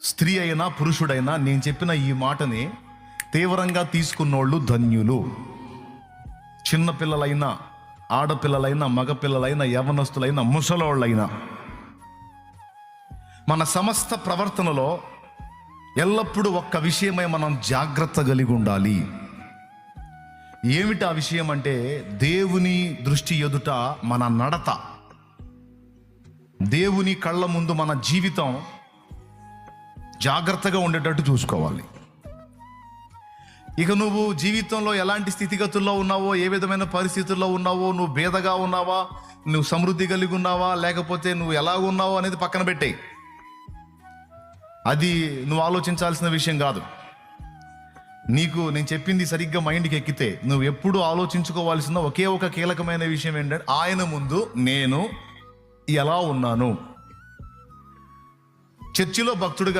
స్త్రీ అయినా పురుషుడైనా నేను చెప్పిన ఈ మాటని తీవ్రంగా తీసుకున్నోళ్ళు ధన్యులు. చిన్నపిల్లలైనా, ఆడపిల్లలైనా, మగపిల్లలైనా, యవనస్తులైనా, ముసలోళ్ళైనా మన సమస్త ప్రవర్తనలో ఎల్లప్పుడూ ఒక్క విషయమై మనం జాగ్రత్త కలిగి ఉండాలి. ఏమిటి ఆ విషయం అంటే, దేవుని దృష్టి ఎదుట మన నడత, దేవుని కళ్ళ ముందు మన జీవితం జాగ్రత్తగా ఉండేటట్టు చూసుకోవాలి. ఇక నువ్వు జీవితంలో ఎలాంటి స్థితిగతుల్లో ఉన్నావో, ఏ విధమైన పరిస్థితుల్లో ఉన్నావో, నువ్వు బేదగా ఉన్నావా, నువ్వు సమృద్ధి కలిగి ఉన్నావా, లేకపోతే నువ్వు ఎలా ఉన్నావో అనేది పక్కన పెట్టేయి. అది నువ్వు ఆలోచించాల్సిన విషయం కాదు. నీకు నేను చెప్పింది సరిగ్గా మైండ్కి ఎక్కితే నువ్వు ఎప్పుడు ఆలోచించుకోవాల్సిన ఒకే ఒక కీలకమైన విషయం ఏంటంటే, ఆయన ముందు నేను ఎలా ఉన్నాను. చర్చిలో భక్తుడిగా